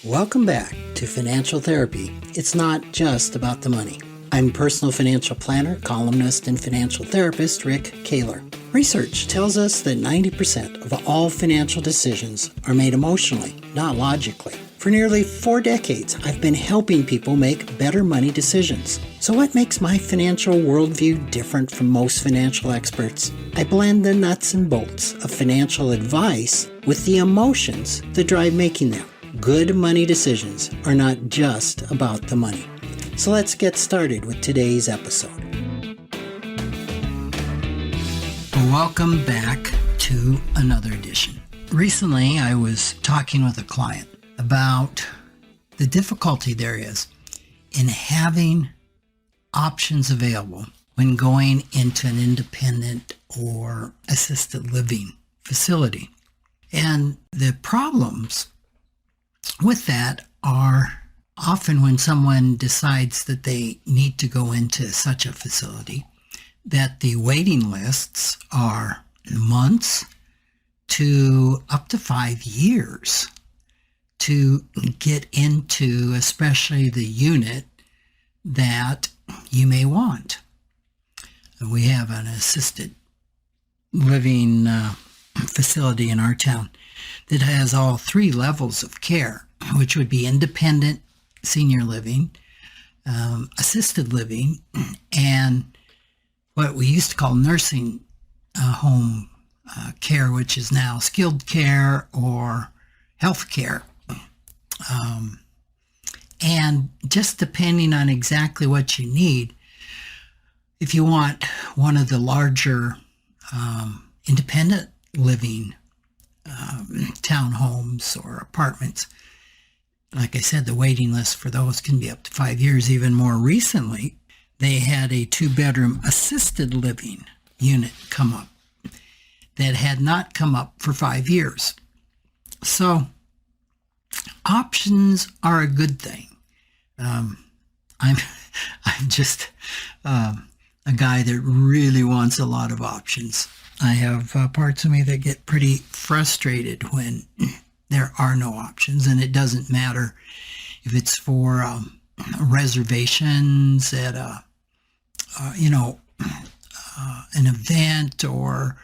Welcome back to Financial Therapy. It's not just about the money. I'm personal financial planner, columnist, and financial therapist Rick Kahler. Research tells us that 90% of all financial decisions are made emotionally, not logically. For nearly 4 decades, I've been helping people make better money decisions. So what makes my financial worldview different from most financial experts? I blend the nuts and bolts of financial advice with the emotions that drive making them. Good money decisions are not just about the money. So let's get started with today's episode. Welcome back to another edition. Recently, I was talking with a client about the difficulty there is in having options available when going into an independent or assisted living facility. And the problems with that are often when someone decides that they need to go into such a facility, that the waiting lists are months to up to 5 years to get into, especially the unit that you may want. We have an assisted living facility in our town that has all 3 levels of care, which would be independent senior living, assisted living, and what we used to call nursing home care, which is now skilled care or health care. And just depending on exactly what you need, if you want one of the larger independent living townhomes or apartments, like I said, the waiting list for those can be up to 5 years. Even more recently, they had a 2-bedroom assisted living unit come up that had not come up for 5 years. So options are a good thing. I'm just a guy that really wants a lot of options. I have parts of me that get pretty frustrated when there are no options, and it doesn't matter if it's for reservations at an event or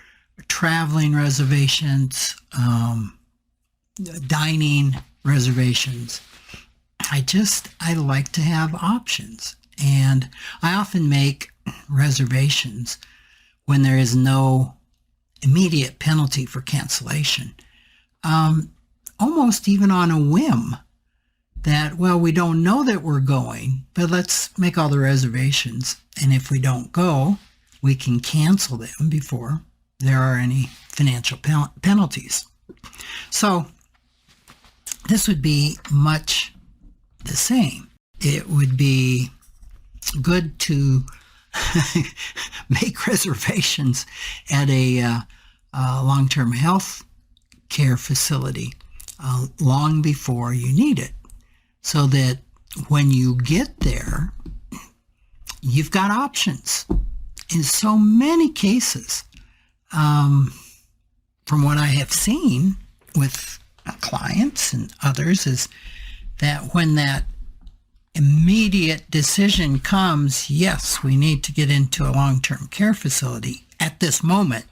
traveling reservations, dining reservations. I like to have options, and I often make reservations when there is no immediate penalty for cancellation. Almost even on a whim that, well, we don't know that we're going, but let's make all the reservations. And if we don't go, we can cancel them before there are any financial penalties. So this would be much the same. It would be good to make reservations at a long-term health care facility long before you need it, so that when you get there, you've got options. In so many cases, from what I have seen with clients and others, is that when that immediate decision comes, yes, we need to get into a long-term care facility, at this moment,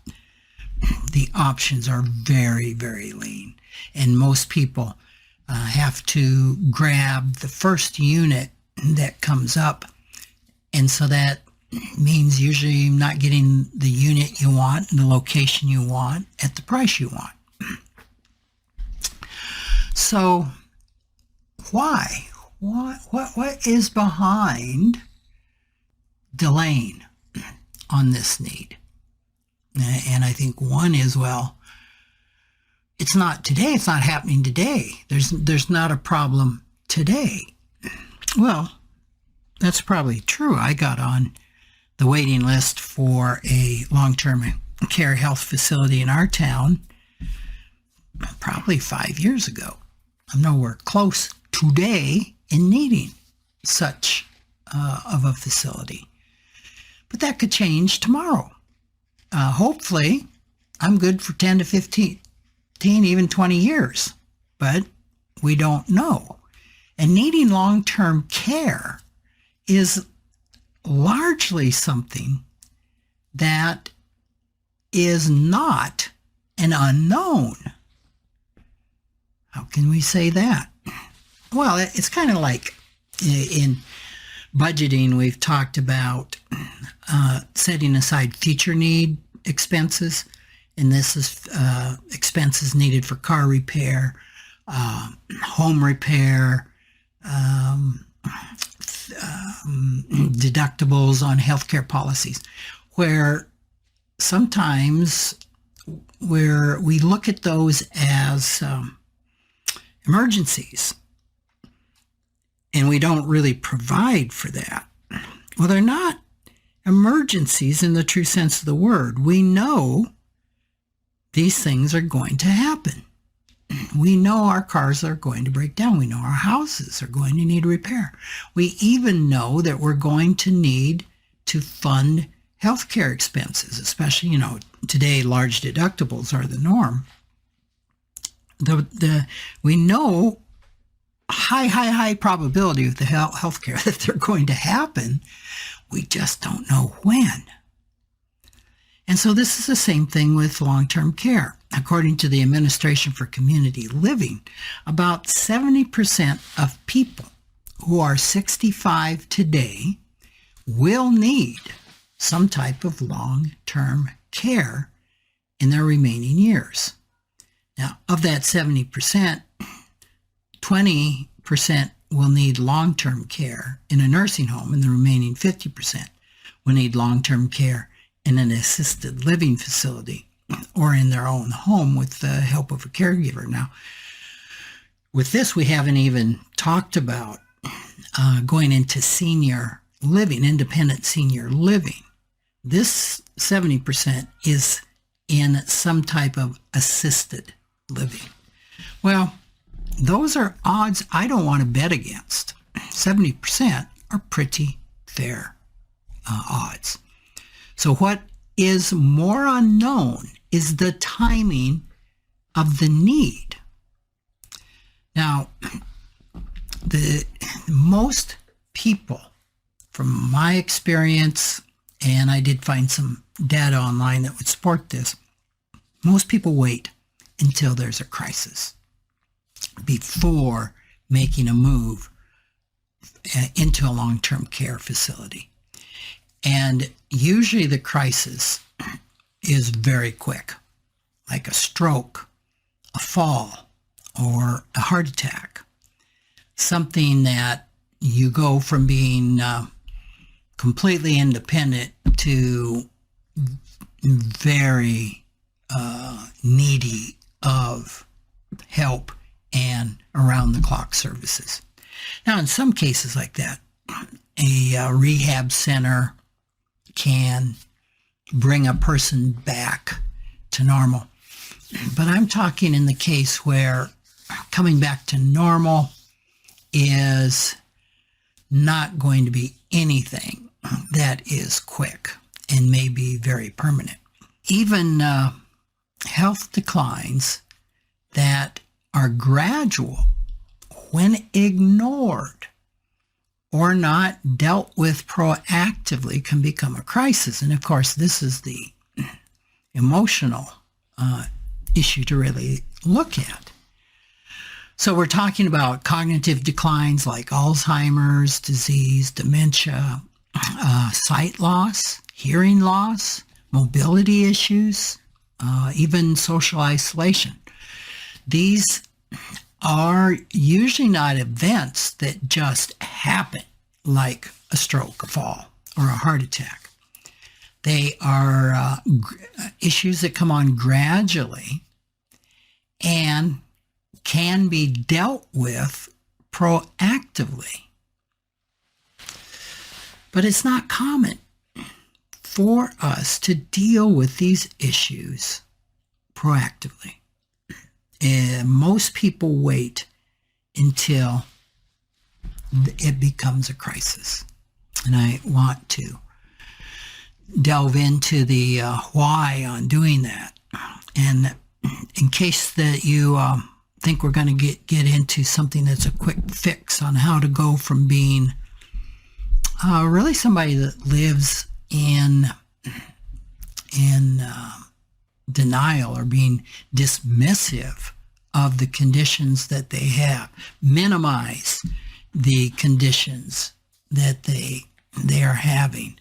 the options are very, very lean. And most people have to grab the first unit that comes up. And so that means usually not getting the unit you want, the location you want, at the price you want. So why? What is behind delaying on this need? And I think one is, well, it's not today. It's not happening today. There's not a problem today. Well, that's probably true. I got on the waiting list for a long-term care health facility in our town probably 5 years ago. I'm nowhere close today in needing such of a facility. But that could change tomorrow. Hopefully, I'm good for 10 to 15, even 20 years. But we don't know. And needing long-term care is largely something that is not an unknown. How can we say that? Well, it's kind of like in budgeting, we've talked about setting aside future need expenses, and this is expenses needed for car repair, home repair, deductibles on healthcare policies, where sometimes we look at those as emergencies, and we don't really provide for that. Well, they're not emergencies in the true sense of the word. We know these things are going to happen. We know our cars are going to break down. We know our houses are going to need repair. We even know that we're going to need to fund healthcare expenses, especially, today large deductibles are the norm. We know high probability with the healthcare that they're going to happen. We just don't know when. And so this is the same thing with long-term care. According to the Administration for Community Living, about 70% of people who are 65 today will need some type of long-term care in their remaining years. Now, of that 70%, 20% will need long-term care in a nursing home, and the remaining 50% will need long-term care in an assisted living facility or in their own home with the help of a caregiver. Now, with this, we haven't even talked about going into senior living, independent senior living. This 70% is in some type of assisted living. Well, those are odds I don't want to bet against. 70% are pretty fair odds. So what is more unknown is the timing of the need. Now, the most people, from my experience, and I did find some data online that would support this, most people wait until there's a crisis before making a move into a long-term care facility. And usually the crisis is very quick, like a stroke, a fall, or a heart attack. Something that you go from being completely independent to very needy of help and around-the-clock services. Now, in some cases like that, a rehab center can bring a person back to normal. But I'm talking in the case where coming back to normal is not going to be anything that is quick and may be very permanent. Even health declines that are gradual, when ignored or not dealt with proactively, can become a crisis. And of course, this is the emotional issue to really look at. So we're talking about cognitive declines like Alzheimer's disease, dementia, sight loss, hearing loss, mobility issues, even social isolation. These are usually not events that just happen, like a stroke, a fall, or a heart attack. They are issues that come on gradually and can be dealt with proactively. But it's not common for us to deal with these issues proactively. And most people wait until it becomes a crisis. And I want to delve into the why on doing that. And in case that you think we're going to get into something that's a quick fix on how to go from being really somebody that lives in denial or being dismissive of the conditions that they have, minimize the conditions that they are having,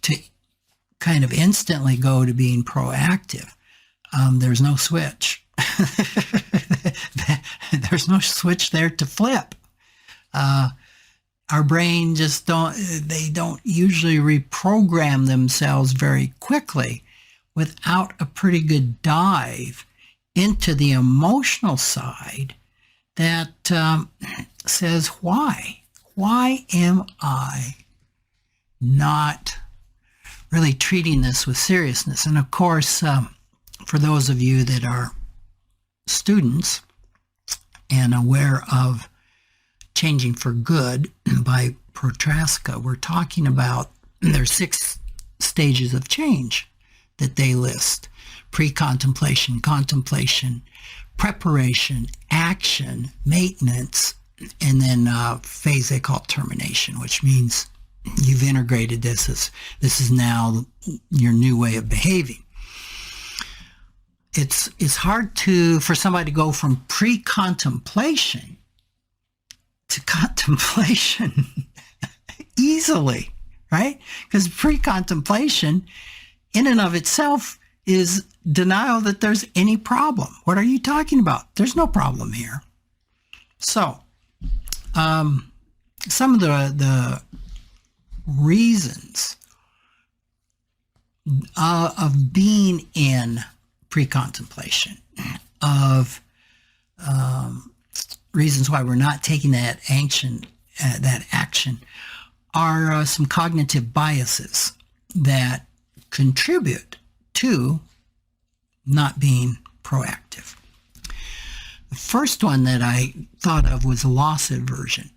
to kind of instantly go to being proactive. There's no switch. There's no switch there to flip. Our brain just don't usually reprogram themselves very quickly without a pretty good dive into the emotional side that says, why am I not really treating this with seriousness? And of course, for those of you that are students and aware of Changing for Good by Prochaska, we're talking about there's 6 stages of change that they list: pre-contemplation, contemplation, preparation, action, maintenance, and then phase they call termination, which means you've integrated this as this is now your new way of behaving. It's hard for somebody to go from pre-contemplation to contemplation easily, right? Because pre-contemplation in and of itself is denial that there's any problem. What are you talking about? There's no problem here. So, some of the reasons of being in pre-contemplation, of reasons why we're not taking that action are some cognitive biases that contribute to not being proactive. The first one that I thought of was loss aversion.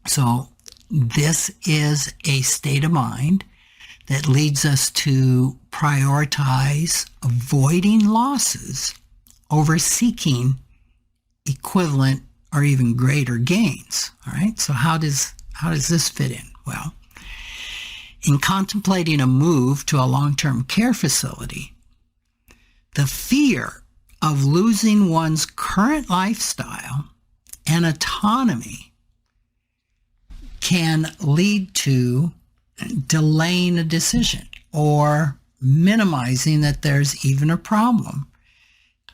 So this is a state of mind that leads us to prioritize avoiding losses over seeking equivalent or even greater gains. All right. So how does this fit in? Well, in contemplating a move to a long-term care facility, the fear of losing one's current lifestyle and autonomy can lead to delaying a decision or minimizing that there's even a problem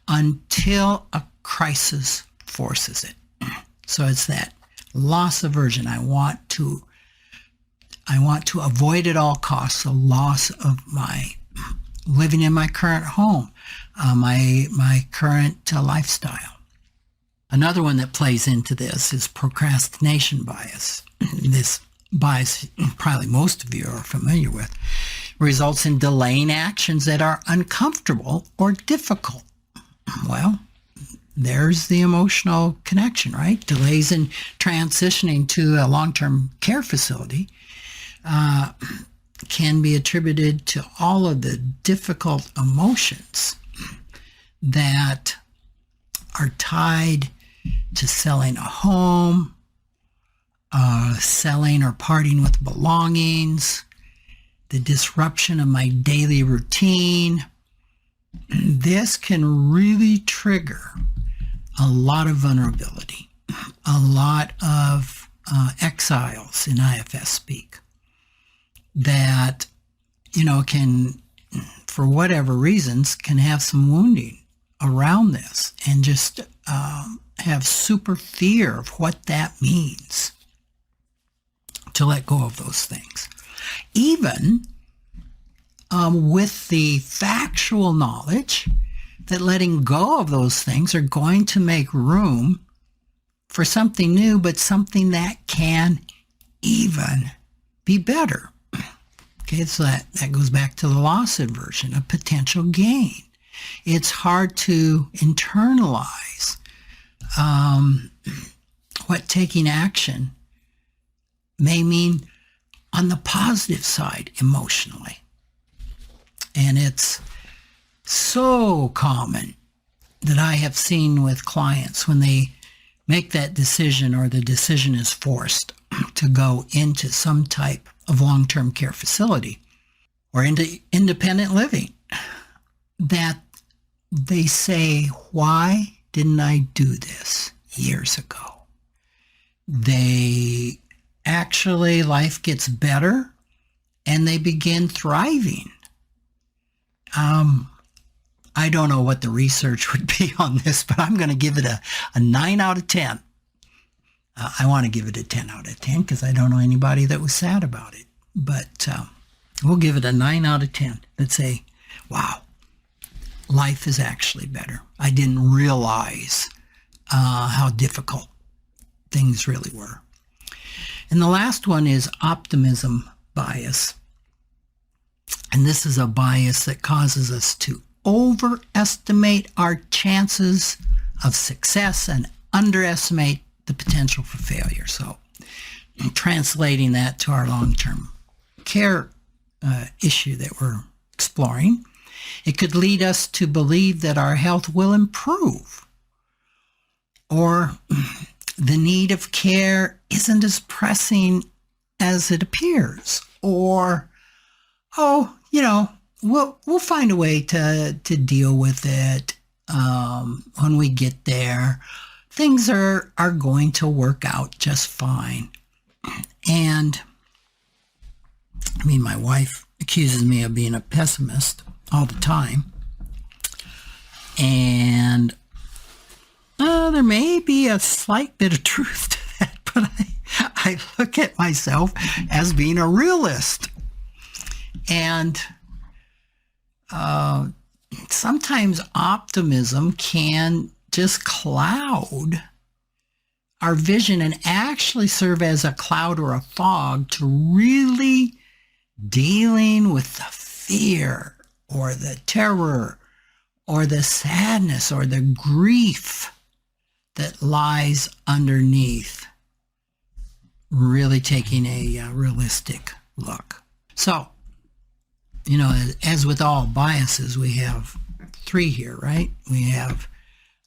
until a crisis forces it. So it's that loss aversion. I want to avoid at all costs the loss of my living in my current home, my current lifestyle. Another one that plays into this is procrastination bias. This bias, probably most of you are familiar with, results in delaying actions that are uncomfortable or difficult. Well, there's the emotional connection, right? Delays in transitioning to a long-term care facility can be attributed to all of the difficult emotions that are tied to selling a home, selling or parting with belongings, the disruption of my daily routine. This can really trigger a lot of vulnerability, a lot of exiles in IFS speak that, can, for whatever reasons, can have some wounding around this and just have super fear of what that means to let go of those things. Even with the factual knowledge that letting go of those things are going to make room for something new, but something that can even be better. Okay, so that goes back to the loss aversion, a potential gain. It's hard to internalize what taking action may mean on the positive side emotionally. And it's so common that I have seen with clients when they make that decision or the decision is forced to go into some type of long-term care facility or into independent living, that they say, why didn't I do this years ago? They actually, life gets better and they begin thriving. I don't know what the research would be on this, but I'm going to give it a 9 out of 10. I want to give it a 10 out of 10 because I don't know anybody that was sad about it. But we'll give it a 9 out of 10. Let's say, wow, life is actually better. I didn't realize how difficult things really were. And the last one is optimism bias. And this is a bias that causes us to overestimate our chances of success and underestimate the potential for failure. So translating that to our long-term care issue that we're exploring, it could lead us to believe that our health will improve, or the need of care isn't as pressing as it appears, or, oh, we'll find a way to deal with it when we get there. Things are going to work out just fine. And my wife accuses me of being a pessimist all the time. And there may be a slight bit of truth to that, but I look at myself as being a realist. And sometimes optimism can just cloud our vision and actually serve as a cloud or a fog to really dealing with the fear or the terror or the sadness or the grief that lies underneath, really taking a realistic look. So, as with all biases, we have 3 here, right? We have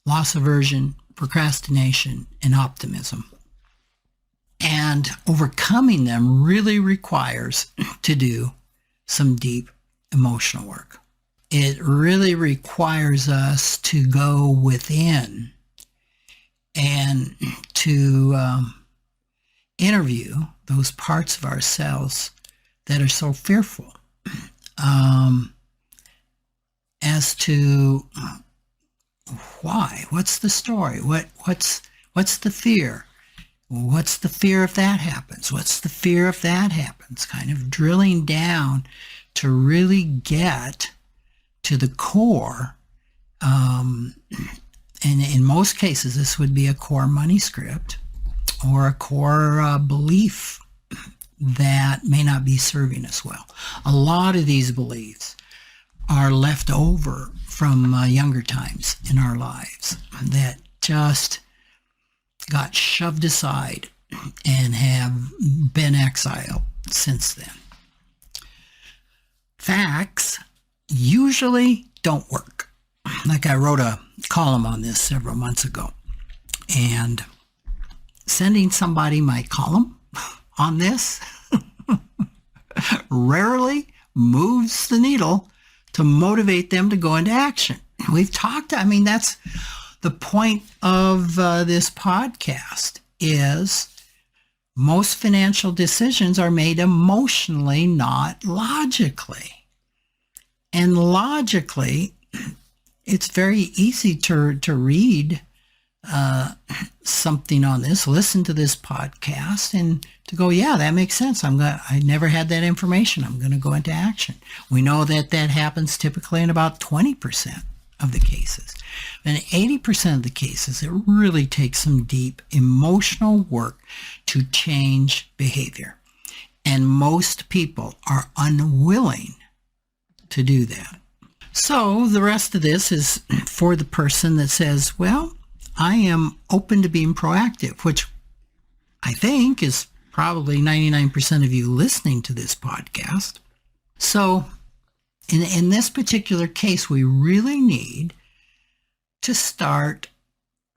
loss aversion, procrastination, and optimism. And overcoming them really requires to do some deep emotional work. It really requires us to go within and to interview those parts of ourselves that are so fearful. As to why, what's the story, what's the fear, what's the fear if that happens, what's the fear if that happens, kind of drilling down to really get to the core. And in most cases, this would be a core money script or a core belief that may not be serving us well. A lot of these beliefs are left over from younger times in our lives that just got shoved aside and have been exiled since then. Facts usually don't work. Like I wrote a column on this several months ago, and sending somebody my column on this rarely moves the needle to motivate them to go into action. We've talked, that's the point of this podcast, is most financial decisions are made emotionally, not logically. And logically, it's very easy to read something on this, listen to this podcast, and to go, yeah, that makes sense. I never had that information. I'm going to go into action. We know that happens typically in about 20% of the cases. In 80% of the cases, it really takes some deep emotional work to change behavior. And most people are unwilling to do that. So the rest of this is for the person that says, well, I am open to being proactive, which I think is probably 99% of you listening to this podcast. So in this particular case, we really need to start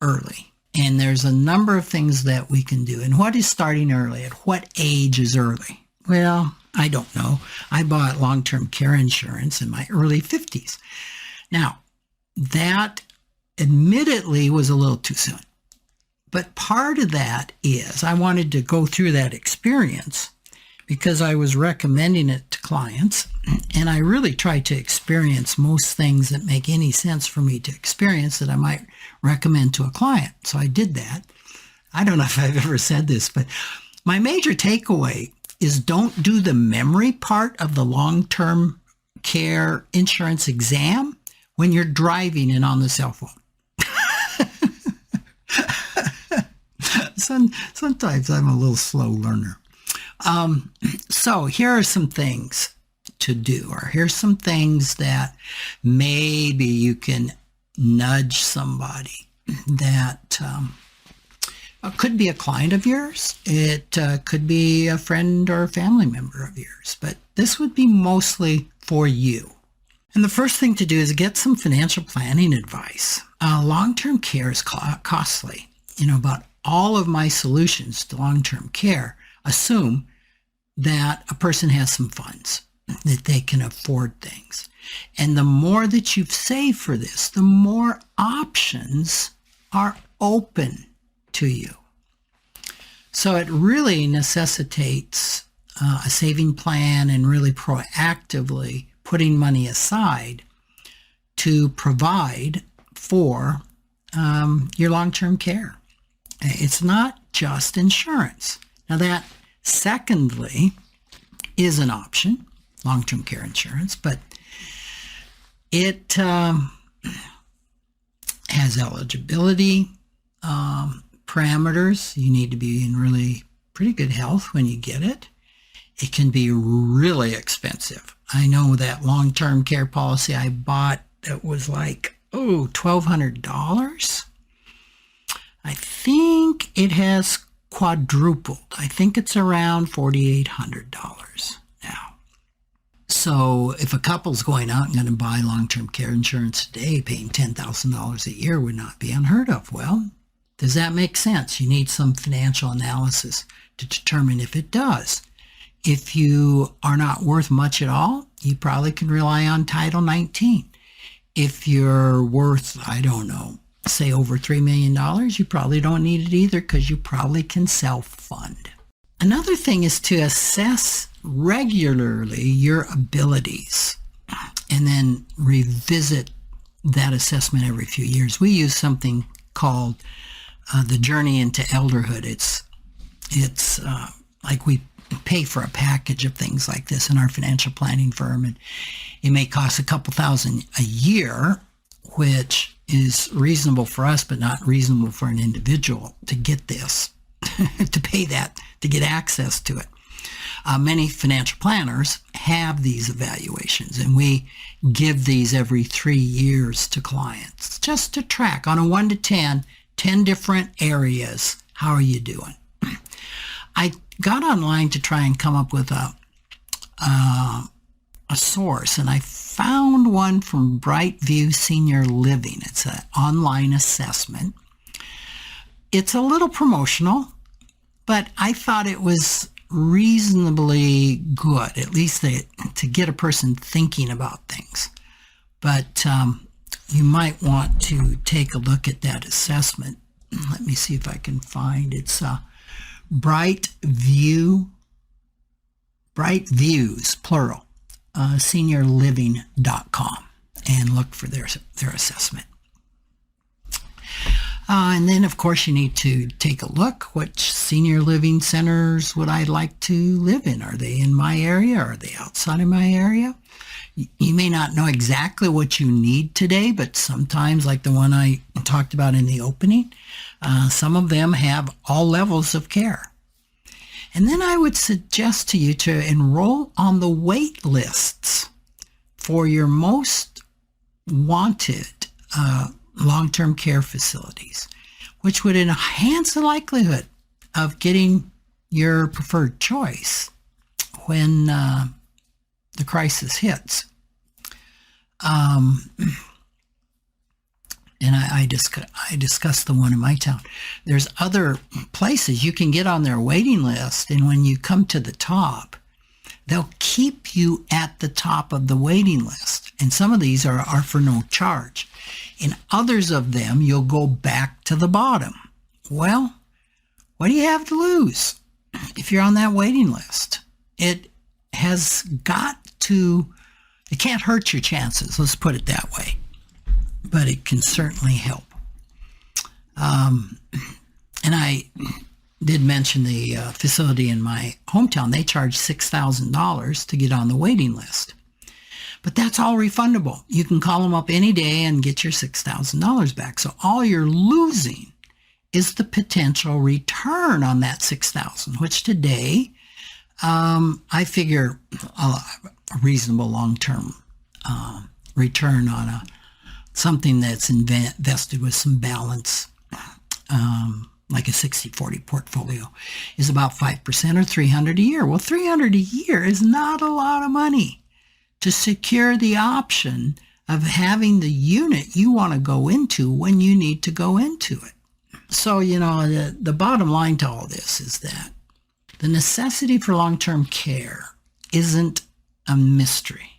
early. And there's a number of things that we can do. And what is starting early? At what age is early? Well, I don't know. I bought long-term care insurance in my early 50s. Now, that admittedly was a little too soon. But part of that is I wanted to go through that experience because I was recommending it to clients, and I really try to experience most things that make any sense for me to experience that I might recommend to a client. So I did that. I don't know if I've ever said this, but my major takeaway is don't do the memory part of the long-term care insurance exam when you're driving and on the cell phone. Sometimes I'm a little slow learner. So here are some things to do, or here's some things that maybe you can nudge somebody that could be a client of yours. It could be a friend or a family member of yours, but this would be mostly for you. And the first thing to do is get some financial planning advice. Long-term care is costly. About all of my solutions to long-term care assume that a person has some funds, that they can afford things. And the more that you've saved for this, the more options are open to you. So it really necessitates a saving plan and really proactively putting money aside to provide for your long-term care. It's not just insurance. Now that, secondly, is an option, long-term care insurance, but it has eligibility parameters. You need to be in really pretty good health when you get it. It can be really expensive. I know that long-term care policy I bought that was like, $1,200. I think it has quadrupled. I think it's around $4,800 now. So if a couple's going out and going to buy long-term care insurance today, paying $10,000 a year would not be unheard of. Well, does that make sense? You need some financial analysis to determine if it does. If you are not worth much at all, you probably can rely on Title 19. If you're worth, I don't know, say over $3 million, you probably don't need it either because you probably can self-fund. Another thing is to assess regularly your abilities and then revisit that assessment every few years. We use something called the Journey into Elderhood. It's like we pay for a package of things like this in our financial planning firm, and it may cost a couple thousand a year, which is reasonable for us, but not reasonable for an individual to get this, to pay that, to get access to it. Many financial planners have these evaluations, and we give these every 3 years to clients just to track on a 1 to 10 different areas. How are you doing? I got online to try and come up with a source, and I found one from Brightview Senior Living. It's an online assessment. It's a little promotional, but I thought it was reasonably good, at least to get a person thinking about things. But you might want to take a look at that assessment. Let me see if I can find it. It's Brightviews, plural, seniorliving.com, and look for their assessment. And then, of course, you need to take a look. Which senior living centers would I like to live in? Are they in my area? Are they outside of my area? You may not know exactly what you need today, but sometimes, like the one I talked about in the opening, some of them have all levels of care. And then I would suggest to you to enroll on the wait lists for your most wanted long-term care facilities, which would enhance the likelihood of getting your preferred choice when the crisis hits. And I discussed the one in my town. There's other places you can get on their waiting list, and when you come to the top, they'll keep you at the top of the waiting list. And some of these are for no charge. In others of them, you'll go back to the bottom. Well, what do you have to lose if you're on that waiting list? It can't hurt your chances, let's put it that way. But it can certainly help. And I did mention the facility in my hometown. They charge $6,000 to get on the waiting list. But that's all refundable. You can call them up any day and get your $6,000 back. So all you're losing is the potential return on that $6,000, which today I figure a reasonable long-term return on something that's invested with some balance, like a 60-40 portfolio, is about 5% or $300 a year. Well, $300 a year is not a lot of money to secure the option of having the unit you want to go into when you need to go into it. So, the bottom line to all this is that the necessity for long-term care isn't a mystery.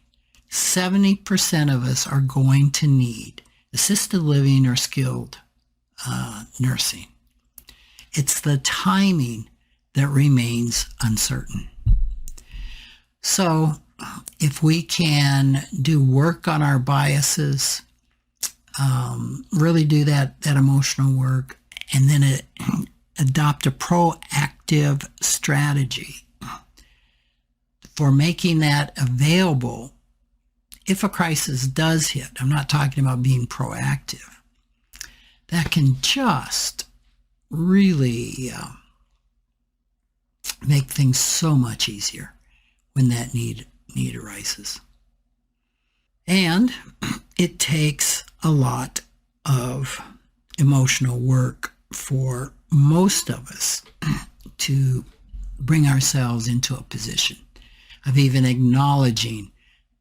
70% of us are going to need assisted living or skilled nursing. It's the timing that remains uncertain. So if we can do work on our biases, really do that emotional work, and then adopt a proactive strategy for making that available if a crisis does hit. I'm not talking about being proactive. That can just really make things so much easier when that need arises. And it takes a lot of emotional work for most of us to bring ourselves into a position of even acknowledging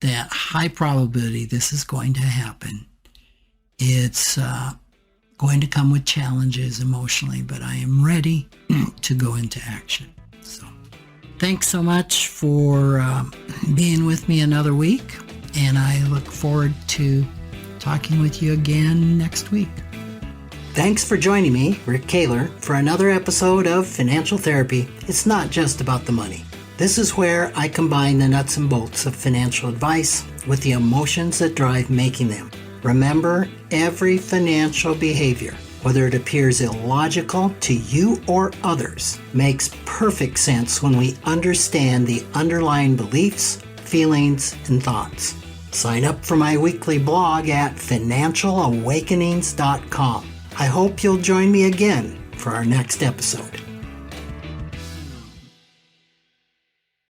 that high probability this is going to happen. It's going to come with challenges emotionally, but I am ready to go into action. So thanks so much for being with me another week, and I look forward to talking with you again next week. Thanks for joining me, Rick Kahler, for another episode of Financial Therapy. It's not just about the money. This is where I combine the nuts and bolts of financial advice with the emotions that drive making them. Remember, every financial behavior, whether it appears illogical to you or others, makes perfect sense when we understand the underlying beliefs, feelings, and thoughts. Sign up for my weekly blog at financialawakenings.com. I hope you'll join me again for our next episode.